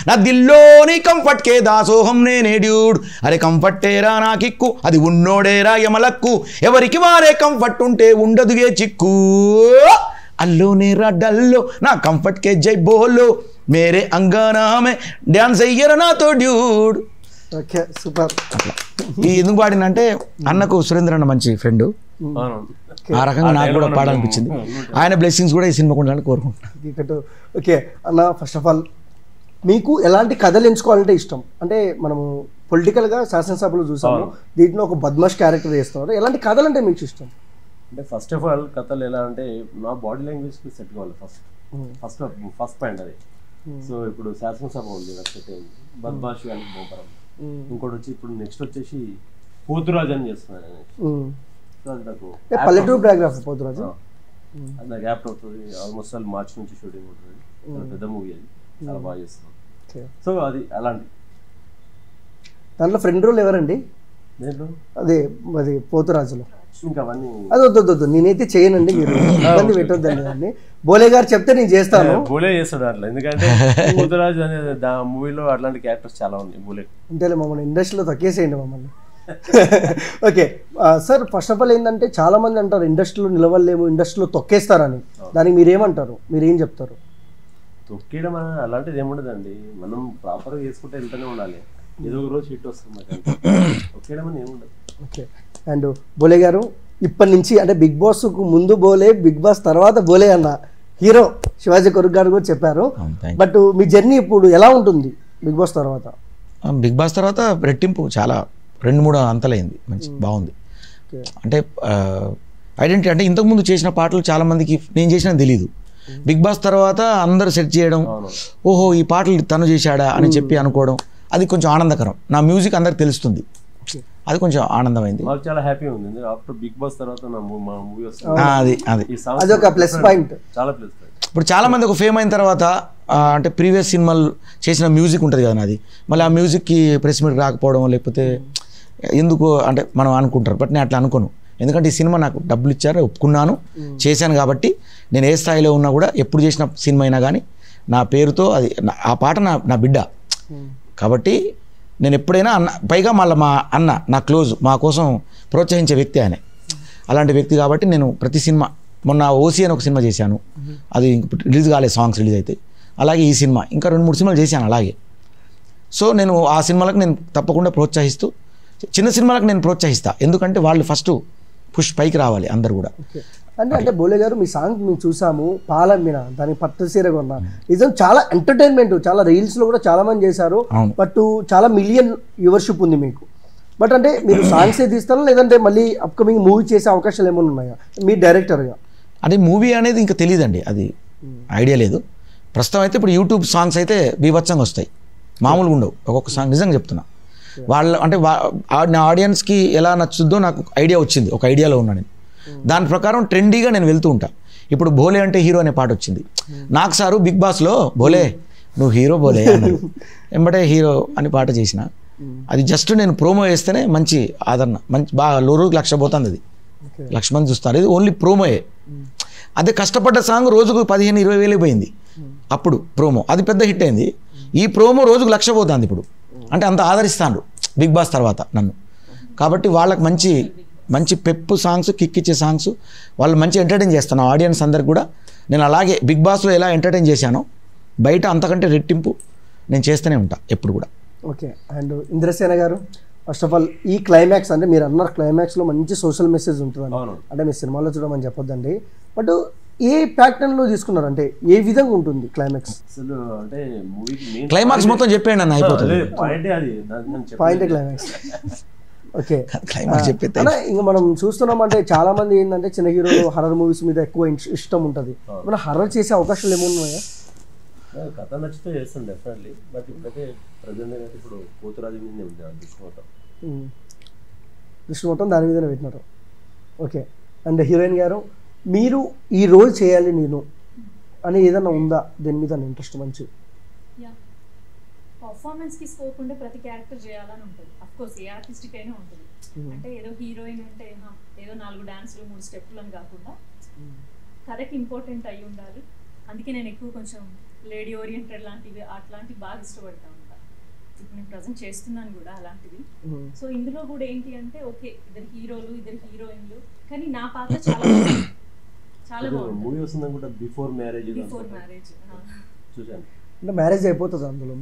నా దిల్లోని కంఫర్ట్ కే దాసోహం నేనే డ్యూడ్, అరే కంఫర్టేరా నా కిక్కు, అది ఉన్నోడేరా యమలక్కు, ఎవరికి వారే కంఫర్ట్ ఉంటే ఉండదుగే చిక్కు, అల్లోనే రా డల్లో నా కంఫర్ట్ కే జై బోలో, మేరే అంగానా మే డాన్స్ అయ్యరా నాతో డ్యూడ్. Okay, super. ఈ ఎందుకు పాడినంటే అన్నకు సురేంద్ర అన్న మంచి ఫ్రెండ్, ఆ రకంగా నాకు కూడా పాడాలనిపించింది. ఆయన బ్లెస్సింగ్స్ కూడా ఈ సినిమాకు ఉండాలని కోరుకుంటున్నాను. ఓకే అన్న, ఫస్ట్ ఆఫ్ ఆల్ మీకు ఎలాంటి కథలు ఎంచుకోవాలంటే ఇష్టం? అంటే మనము పొలిటికల్గా శాసనసభలో చూసాము, దీంట్లో ఒక బద్మాష్ క్యారెక్టర్ చేస్తున్నారు. ఎలాంటి కథలు అంటే మీకు ఇష్టం? అంటే ఫస్ట్ ఆఫ్ ఆల్ కథలు ఎలా అంటే నా బాడీ లాంగ్వేజ్కి సెట్ కావాలి ఫస్ట్ పాయింట్ అది. సో ఇప్పుడు శాసనసభ ఉంది, నాకు సెట్ అయింది. బద్మాష్ కానీ బొమ్మరం. ఇంకోటి వచ్చి ఇప్పుడు నెక్స్ట్ వచ్చేసి పోతురాజు అని చేస్తున్నాను. సో అది నాకు పల్లెటూరు బ్యాక్గ్రౌండ్ పోతురాజు, అది నాకు యాప్ట్ అవుతుంది. ఆల్మోస్ట్ ఆల్ మార్చ్ నుంచి షూటింగ్ ఉంటుంది. పెద్ద మూవీ అది, చాలా బాగా చేస్తున్నాను. సో అది అలాంటి దాంట్లో ఫ్రెండ్ రోల్ ఎవరండి? అదే అది పోతురాజులో. ఇంకా అవన్నీ అది వద్దు, నేనైతే చేయనండి, మీరు ఇబ్బంది పెట్టొద్దండి. దాన్ని బోలే గారు చెప్తే నేను చేస్తాను. బోలే చేస్తాడు అట్లా, ఎందుకంటే పోతురాజు అనే మూవీలో అట్లాంటి క్యారెక్టర్స్ చాలా ఉన్నాయి. బోలే అంతేలే, మమ్మల్ని ఇండస్ట్రీలో తొక్కేసేయండి మమ్మల్ని. Okay sir, first of all ఏంటంటే చాలా మంది అంటారు ఇండస్ట్రీలో నిలవలేము, ఇండస్ట్రీలో తొక్కేస్తారని. దానికి మీరేమంటారు? మీరేం చెప్తారు? తొక్కేయడం అలాంటిది ఏముండదండి, మనం ప్రాపర్గా చేసుకుంటే వెళ్తూనే ఉండాలి. ఏదో ఒక రోజు హిట్ వస్తుంది, తొక్కేయడం అని ఏముండదు. ఓకే, అండ్ బోలే గారు ఇప్పటి నుంచి అంటే బిగ్ బాస్కు ముందు బోలే, బిగ్ బాస్ తర్వాత బోలే అన్న హీరో శివాజీ కొరుక్ గారు కూడా చెప్పారు. బట్ మీ జర్నీ ఇప్పుడు ఎలా ఉంటుంది బిగ్ బాస్ తర్వాత? బిగ్ బాస్ తర్వాత రెట్టింపు చాలా 2-3 అంతలైంది, మంచి బాగుంది. అంటే ఐడెంటిటీ అంటే ఇంతకుముందు చేసిన పాటలు చాలామందికి నేను చేసినా తెలియదు. బిగ్ బాస్ తర్వాత అందరూ సెట్ చేయడం, ఓహో ఈ పాటలు తను చేశాడా అని చెప్పి అనుకోవడం, అది కొంచెం ఆనందకరం. నా మ్యూజిక్ అందరికి తెలుస్తుంది, అది కొంచెం ఆనందమైంది. మాకు చాలా హ్యాపీ ఉంది. ఆఫ్టర్ బిగ్ బాస్ తర్వాత మా మూవీ వస్తుంది, అది ఒక ప్లస్ పాయింట్, చాలా ప్లస్ పాయింట్. ఇప్పుడు చాలామంది ఒక ఫేమ్ అయిన తర్వాత అంటే ప్రీవియస్ సినిమాలు చేసిన మ్యూజిక్ ఉంటుంది కదా నాది, మళ్ళీ ఆ మ్యూజిక్కి ప్రెస్ మీట్ రాకపోవడం లేకపోతే ఎందుకు అంటే మనం అనుకుంటారు. బట్ నేను అట్లా అనుకోను, ఎందుకంటే ఈ సినిమా నాకు డబ్బులు ఇచ్చారు, ఒప్పుకున్నాను, చేశాను. కాబట్టి నేను ఏ స్థాయిలో ఉన్నా కూడా ఎప్పుడు చేసిన సినిమా అయినా కానీ నా పేరుతో అది ఆ పాట నా బిడ్డ కాబట్టి నేను ఎప్పుడైనా పైగా మళ్ళీ మా అన్న నా క్లోజ్, మా కోసం ప్రోత్సహించే వ్యక్తి ఆయన, అలాంటి వ్యక్తి. కాబట్టి నేను ప్రతి సినిమా, మొన్న ఓసీ అని ఒక సినిమా చేశాను, అది రిలీజ్ కాలేదు, సాంగ్స్ రిలీజ్ అయితే. అలాగే ఈ సినిమా ఇంకా 2-3 సినిమాలు చేశాను అలాగే. సో నేను ఆ సినిమాలకు నేను తప్పకుండా ప్రోత్సహిస్తూ, చిన్న సినిమాలకు నేను ప్రోత్సహిస్తాను, ఎందుకంటే వాళ్ళు ఫస్ట్ పుష్ పైకి రావాలి అందరు కూడా. అంటే బోలే గారు మీ సాంగ్ మేము చూసాము, పాలమ్మిన దానికి పట్టు సీర కొన్నా, నిజం చాలా ఎంటర్టైన్మెంట్, చాలా రీల్స్లో కూడా చాలా మంది చేశారు. బట్ చాలా మిలియన్ వ్యూవర్షిప్ ఉంది మీకు. బట్ అంటే మీరు సాంగ్సే తీస్తారా లేదంటే మళ్ళీ అప్కమింగ్ మూవీ చేసే అవకాశాలు ఏమైనా ఉన్నాయా మీ డైరెక్టర్గా? అంటే మూవీ అనేది ఇంకా తెలియదండి, అది ఐడియా లేదు ప్రస్తుతం. అయితే ఇప్పుడు యూట్యూబ్ సాంగ్స్ అయితే బీభత్సంగా వస్తాయి, మామూలుగా ఉండవు. ఒక్కొక్క సాంగ్ నిజంగా చెప్తున్నా, వాళ్ళ అంటే నా ఆడియన్స్కి ఎలా నచ్చుద్దో నాకు ఐడియా వచ్చింది, ఒక ఐడియాలో ఉన్నా నేను. దాని ప్రకారం ట్రెండీగా నేను వెళ్తూ ఉంటా. ఇప్పుడు భోలే అంటే హీరో అనే పాట వచ్చింది నాకు, సారు బిగ్ బాస్లో భోలే నువ్వు హీరో భోలే అన్నాడు, వెంబడే హీరో అని పాట చేసిన. అది జస్ట్ నేను ప్రోమో వేస్తేనే మంచి ఆదరణ, మంచి బాగా రోజుకి 1,00,000 పోతుంది, అది 1,00,000 మంది చూస్తారు. ఇది ఓన్లీ ప్రోమోయే. అదే కష్టపడ్డ సాంగ్ రోజుకు 15-20 వేలు పోయింది అప్పుడు ప్రోమో, అది పెద్ద హిట్ అయింది. ఈ ప్రోమో రోజుకు 1,00,000 పోతుంది ఇప్పుడు, అంటే అంత ఆదరిస్తాను బిగ్ బాస్ తర్వాత నన్ను. కాబట్టి వాళ్ళకి మంచి మంచి పెప్పు సాంగ్స్, కిక్ ఇచ్చే సాంగ్స్, వాళ్ళు మంచి ఎంటర్టైన్ చేస్తాను ఆడియన్స్ అందరికి కూడా. నేను అలాగే బిగ్ బాస్లో ఎలా ఎంటర్టైన్ చేశానో బయట అంతకంటే రెట్టింపు నేను చేస్తూనే ఉంటా ఎప్పుడు కూడా. ఓకే, అండ్ ఇంద్రసేన గారు ఫస్ట్ ఆఫ్ ఆల్ ఈ క్లైమాక్స్ అంటే మీరు అన్నారు క్లైమాక్స్లో మంచి సోషల్ మెసేజ్ ఉంటుందని, అంటే మీ సినిమాలో చూడమని చెప్పొద్దండి, బట్ ఏ ప్యాటర్న్లో తీసుకున్నారు, అంటే ఏ విధంగా ఉంటుంది క్లైమాక్స్? అసలు అంటే మూవీకి క్లైమాక్స్ మొత్తం చెప్పేయండి అన్న, అయిపోతుంది పాయింట్ క్లైమాక్స్. ఓకే, క్లైమాక్స్ చెప్పేది ఇంకా మనం చూస్తున్నామంటే చాలా మంది ఏంటంటే చిన్న హీరోలు హర్రర్ మూవీస్ మీద ఎక్కువ ఇష్టం ఉంటుంది. మన హర్రర్ చేసే అవకాశాలు ఏమున్నాయా? కథ నచ్చితే చేస్తాను డెఫినెట్లీ, బట్ ఇప్పుడైతే ప్రజెంట్ అయితే ఇప్పుడు పోతురాజు మీద ఉంది దృష్టి మొత్తం దాని మీదనే పెట్టినారు. ఓకే, అండ్ హీరోయిన్ గారు మీరు ఈ రోల్ చేయాలి నేను అని ఏదైనా ఉందా దేని మీద ఇంట్రెస్ట్? మంచి పర్ఫార్మెన్స్కి స్కోప్ ఉంటే ప్రతి క్యారెక్టర్ చేయాలని ఉంటుంది, అఫ్కోర్స్ ఏ ఆర్టిస్ట్కి అయినా ఉంటుంది. అంటే ఏదో హీరోయిన్ అంటే ఏదో 4 డాన్సులు 3 స్టెప్పులు అని కాకుండా కథకి ఇంపార్టెంట్ అయి ఉండాలి. అందుకే నేను ఎక్కువ కొంచెం లేడీ ఓరియంటెడ్ లాంటివి అట్లాంటివి బాగా ఇష్టపడతా ఉంటా. ఇప్పుడు నేను ప్రజెంట్ చేస్తున్నాను కూడా అలాంటివి. సో ఇందులో కూడా ఏంటి అంటే ఓకే ఇద్దరు హీరోలు ఇద్దరు హీరోయిన్లు, కానీ నా పాత్ర చాలా చాలా బాగుంది. బిఫోర్ మ్యారేజ్ చూసాను, అంటే మ్యారేజ్ అయిపోతుంది అందులో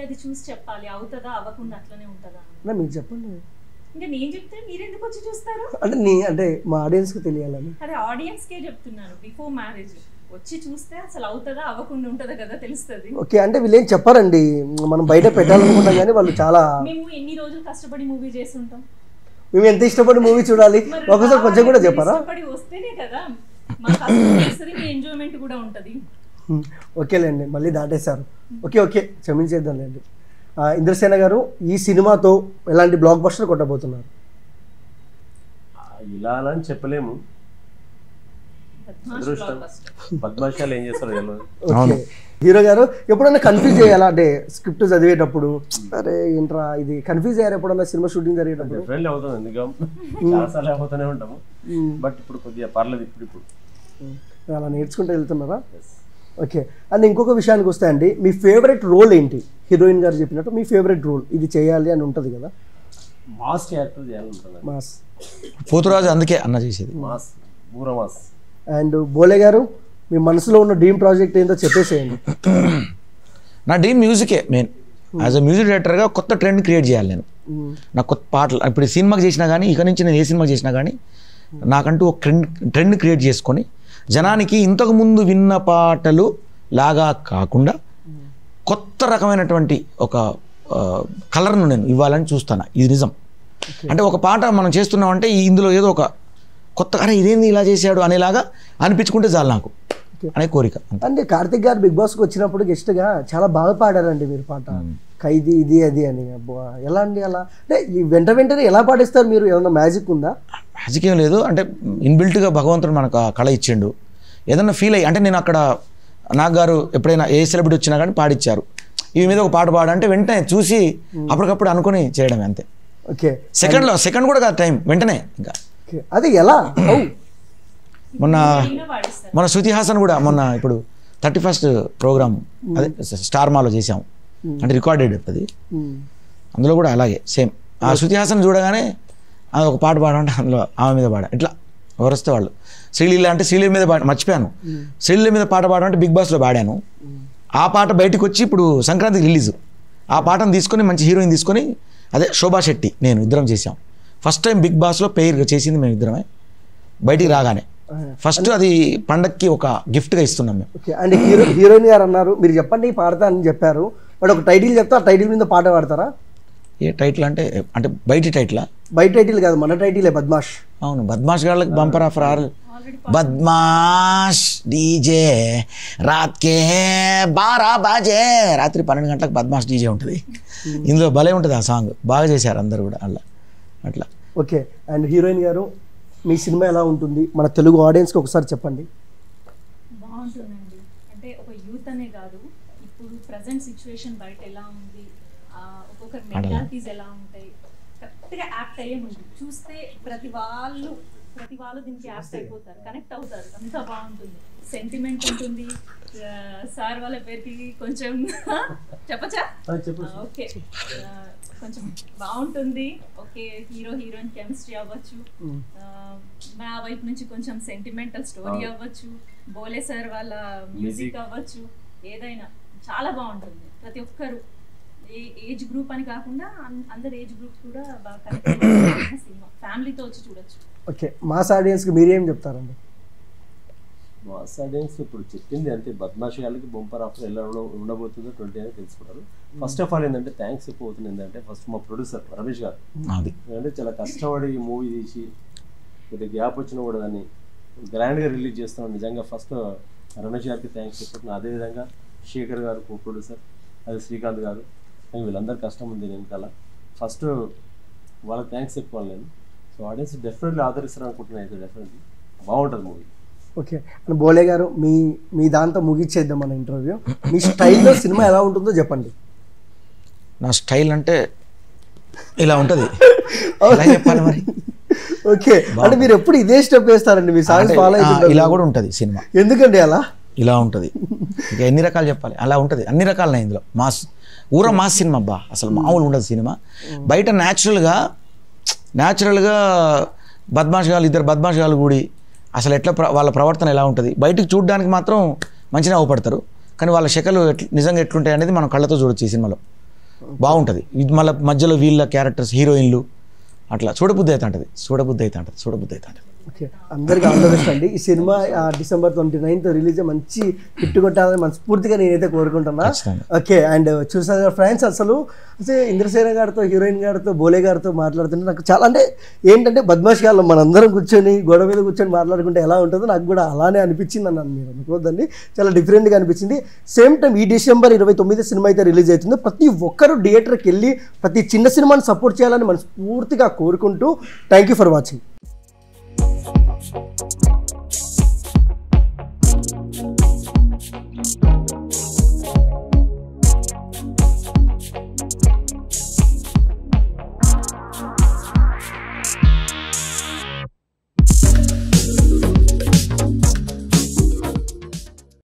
అది చూసి చెప్పాలి, అవుతుందా అవ్వకుండా అట్లనే ఉంటుందా? మీకు చెప్పండి. ఇంకా నేను చెప్తే మీరు ఎందుకు వచ్చి చూస్తారు? అంటే మా ఆడియన్స్కి తెలియాలని. అదే ఆడియన్స్కే చెప్తున్నాను, బిఫోర్ మ్యారేజ్ వచ్చి చూస్తే అసలు అవుతుందా అవ్వకుండా ఉంటుందా కదా తెలుస్తుంది. ఓకే, అంటే వీళ్ళేం చెప్పారండి, మనం బయట పెట్టాలనుకుంటాం కానీ వాళ్ళు చాలా, మేము ఎన్ని రోజులు కష్టపడి మూవీ చేస్తుంటాం, మేము ఎంత ఇష్టపడి మూవీ చూడాలి, ఒకసారి కొంచెం కూడా చెప్పారా? కష్టపడి వస్తేనే కదా మా కష్టం తెలుస్తుంది, మీ ఎంజాయ్మెంట్ కూడా ఉంటుంది. ఓకేలేండి, మళ్ళీ దాటేశారు. ఓకే క్షమించేద్దాంలేండి. ఇంద్రసేన గారు, ఈ సినిమాతో ఎలాంటి బ్లాక్ బస్టర్ కొట్టబోతున్నారు? ఇలా అని చెప్పలేము, బద్మాషాలు ఏం చేస్తారు తెలియదు. ఓకే, హీరో గారు ఎప్పుడన్నా కన్ఫ్యూజ్ అయ్యాలా, అంటే స్క్రిప్ట్ చదివేటప్పుడు అరే ఏంట్రా ఇది, కన్ఫ్యూజ్ అయ్యారు ఎప్పుడన్నా సినిమా షూటింగ్ జరిగేటప్పుడు? డెఫినెట్లీ అవుతుంది, ఎందుకంటే చాలాసార్లు అవుతూనే ఉంటాము, బట్ ఇప్పుడు కొద్దిగా పర్లేదు. ఇప్పుడు అలా నేర్చుకుంటూ వెళ్తున్నారా? ఓకే, అండ్ ఇంకొక విషయానికి వస్తాయండి, మీ ఫేవరెట్ రోల్ ఏంటి? హీరోయిన్ గారు చెప్పినట్టు మీ ఫేవరెట్ రోల్ ఇది చేయాలి అని ఉంటుంది కదా? మాస్ క్యారెక్టర్ చేయాలంటుంది. మాస్ పోతురాజు అందుకే అన్న చేసేది, మాస్, పూర మాస్. అండ్ బోలే గారు, మీ మనసులో ఉన్న డ్రీమ్ ప్రాజెక్ట్ ఏంటో చెప్పేసేయండి. నా డ్రీమ్ మ్యూజికే మెయిన్. యాజ్ అ మ్యూజిక్ డైరెక్టర్గా కొత్త ట్రెండ్ క్రియేట్ చేయాలి నేను. నాకు కొత్త పాటలు ఇప్పుడు సినిమాకి చేసినా కానీ, ఇక నుంచి నేను ఏ సినిమా చేసినా కానీ నాకంటూ ఒక ట్రెండ్ క్రియేట్ చేసుకొని జనానికి ఇంతకు ముందు విన్న పాటలు లాగా కాకుండా కొత్త రకమైనటువంటి ఒక కలర్ను నేను ఇవ్వాలని చూస్తాను. ఇది నిజం. అంటే ఒక పాట మనం చేస్తున్నామంటే ఇందులో ఏదో ఒక కొత్త, అరే ఇదేంది ఇలా చేశాడు అనేలాగా అనిపించుకుంటే చాలు నాకు అనే కోరిక. అంటే కార్తిక్ గారు బిగ్ బాస్కి వచ్చినప్పుడు గెస్ట్గా చాలా బాగా పాడారండి మీరు పాట, ఖైదీ ఇది అది అని. ఎలా అండి అలా, అంటే ఈ వెంటనే ఎలా పాడిస్తారు మీరు? ఏమన్నా మ్యాజిక్ ఉందా? మ్యాజిక్ ఏం లేదు, అంటే ఇన్బిల్ట్గా భగవంతుడు మనకు ఆ కళ ఇచ్చిండు. ఏదన్నా ఫీల్ అయ్యి, అంటే నేను అక్కడ నాగ్ గారు ఎప్పుడైనా ఏ సెలబ్రిటీ వచ్చినా కానీ పాడిచ్చారు, ఇవి మీద ఒక పాట పాడంటే వెంటనే చూసి అప్పటికప్పుడు అనుకుని చేయడమే అంతే. ఓకే, సెకండ్ కూడా కాదు టైం, వెంటనే. ఇంకా అది ఎలా? మన శృతి హాసన్ కూడా మొన్న ఇప్పుడు 31st ప్రోగ్రామ్ అదే స్టార్ మాలో చేసాం, అంటే రికార్డెడ్ అది. అందులో కూడా అలాగే సేమ్ ఆ శృతి హాసన్ చూడగానే అది ఒక పాట పాడంటే అందులో ఆమె మీద పాడా, ఇట్లా ఎవరు వస్తే వాళ్ళు. శ్రీలీల అంటే శ్రీలీల మీద మర్చిపోయాను, శ్రీలీల మీద పాట పాడంటే బిగ్ బాస్లో పాడాను. ఆ పాట బయటకు వచ్చి ఇప్పుడు సంక్రాంతికి రిలీజ్. ఆ పాటను తీసుకొని మంచి హీరోయిన్ తీసుకొని, అదే శోభా శెట్టి నేను ఇద్దరం చేసాం. ఫస్ట్ టైం బిగ్ బాస్లో పెయిర్ చేసింది మేము ఇద్దరమే. బయటికి రాగానే ఫస్ట్ అది పండక్కి ఒక గిఫ్ట్గా ఇస్తున్నాం మేము. ఓకే, అంటే హీరోయిన్ గారు అన్నారు మీరు చెప్పండి పాడతా అని చెప్పారు, బట్ ఒక టైటిల్ చెప్తా, ఆ టైటిల్ మీద పాట పాడతారా? ఏ టైటిల్ అంటే బయటి టైటిలా? బయట టైటిల్ కాదు, మన టైటిలే, బద్మాష్. అవును, బద్మాష్ గాళ్ళకి బంపర్ ఆఫర్ ఆరు. బద్మాష్ డీజే రాత్కే 12 బాజే, రాత్రి 12 గంటలకు బద్మాష్ డీజే ఉంటుంది. ఇందులో భలే ఉంటుంది ఆ సాంగ్, బాగా చేశారు అందరు కూడా అలా అట్లా. ఓకే, అండ్ హీరోయిన్ గారు మీ సినిమా ఎలా ఉంటుంది మన తెలుగు ఆడియన్స్కి ఒకసారి చెప్పండి. బాగుంటుందండి, అంటే ఒక యూత్ అనే కాదు, ఇప్పుడు ప్రజెంట్ సిచ్యువేషన్ బయట ఎలా ఉంది, ఒక్కొక్కరి మెంటాలిటీస్ ఎలా ఉంటాయి, కరెక్ట్గా యాప్ట్ అయ్యే ఉంది. చూస్తే ప్రతి వాళ్ళు దీనికి యాప్ట్ అయిపోతారు, కనెక్ట్ అవుతారు, అంతా బాగుంటుంది. సెంటిమెంట్ ఉంటుంది. సార్ వాళ్ళ పేరుకి కొంచెం చెప్పచ్చా? ఓకే, కొంచెం బాగుంటుంది. ఓకే, హీరోయిన్ కెమిస్ట్రీ అవ్వచ్చు, మా వైపు నుంచి కొంచెం సెంటిమెంటల్ స్టోరీ అవ్వచ్చు, బోలే సార్ వాళ్ళ మ్యూజిక్ అవ్వచ్చు, ఏదైనా చాలా బాగుంటుంది. ప్రతి ఒక్కరు ఏజ్ గ్రూప్ అని కాకుండా అందరు ఏజ్ గ్రూప్ కూడా బాగా కనెక్ట్ సినిమా, ఫ్యామిలీతో వచ్చి చూడొచ్చు. ఓకే, మాస్ ఆడియన్స్కి మీరేం చెప్తారండి? మాస్ ఆడియన్స్ ఇప్పుడు చెప్పింది అంటే బద్మాషి వాళ్ళకి బంపర్ ఆఫర్ ఎలా ఉండబోతుందో 20 అని తెలుసుకున్నారు. ఫస్ట్ ఆఫ్ ఆల్ ఏంటంటే థ్యాంక్స్ అయిపోతుంది. ఏంటంటే ఫస్ట్ మా ప్రొడ్యూసర్ రమేష్ గారు, అంటే చాలా కష్టపడి ఈ మూవీ తీసి కొద్దిగా గ్యాప్ వచ్చినా కూడా దాన్ని గ్రాండ్గా రిలీజ్ చేస్తాం. నిజంగా ఫస్ట్ రమేష్ గారికి థ్యాంక్స్ చెప్పుకుంటున్నాను. అదేవిధంగా శేఖర్ గారు కో ప్రొడ్యూసర్, అది శ్రీకాంత్ గారు, వీళ్ళందరూ కష్టం ఉంది వెనకాల. ఫస్ట్ వాళ్ళకి థ్యాంక్స్ చెప్పుకోవాలి నేను. సో ఆడియన్స్ డెఫినెట్లీ ఆదరిస్తారు అనుకుంటున్నాను. అయితే డెఫినెట్లీ బాగుంటుంది మూవీ. ఓకే, బోలే గారు మీ దాంతో ముగిచ్చేద్దాం మన ఇంటర్వ్యూ. మీ స్టైల్లో సినిమా ఎలా ఉంటుందో చెప్పండి. నా స్టైల్ అంటే ఇలా ఉంటుంది, చెప్పాలి మరి. ఓకే, అంటే మీరు ఎప్పుడు ఇదే స్టెప్ వేస్తారండి, మీ సాంగ్స్ ఫాలో అయితే ఇలా కూడా ఉంటుంది సినిమా. ఎందుకండి అలా? ఇలా ఉంటుంది. ఇక ఎన్ని రకాలు చెప్పాలి, అలా ఉంటుంది. అన్ని రకాలనే ఇందులో మాస్, మాస్ సినిమా అబ్బా, అసలు మామూలు ఉండదు సినిమా. బయట న్యాచురల్గా బద్మాష్ గాలు, ఇద్దరు బద్మాష్ గాలు కూడి అసలు ఎట్లా వాళ్ళ ప్రవర్తన ఎలా ఉంటుంది, బయటికి చూడడానికి మాత్రం మంచిగా అవపడతారు, కానీ వాళ్ళ శకలు నిజంగా ఎట్లుంటాయి అనేది మనం కళ్ళతో చూడొచ్చు ఈ సినిమాలో. బాగుంటుంది. ఇది మళ్ళీ మధ్యలో వీళ్ళ క్యారెక్టర్స్, హీరోయిన్లు అట్లా చూడబుద్ధి అవుతుంటుంది. ఓకే, అందరికీ ఆల్ ద బెస్ట్ అండి. ఈ సినిమా December 29th రిలీజ్ మంచి హిట్ కొట్టాలని మనస్ఫూర్తిగా నేనైతే కోరుకుంటున్నా. ఓకే, అండ్ చూసారు ఫ్రెండ్స్, అసలు ఇంద్రసేన గారితో, హీరోయిన్ గారితో, బోలే గారితో మాట్లాడుతుంటే నాకు చాలా అంటే ఏంటంటే బద్మాష్ గారు మనందరం కూర్చొని గొడవ మీద కూర్చొని మాట్లాడుకుంటే ఎలా ఉంటుందో నాకు కూడా అలానే అనిపించింది అన్నాను. మీరు అనుకోవద్దండి, చాలా డిఫరెంట్గా అనిపించింది. సేమ్ టైం ఈ December 29 సినిమా అయితే రిలీజ్ అవుతుంది. ప్రతి ఒక్కరు థియేటర్కి వెళ్ళి ప్రతి చిన్న సినిమాని సపోర్ట్ చేయాలని మనస్ఫూర్తిగా కోరుకుంటూ థ్యాంక్ యూ ఫర్ వాచింగ్.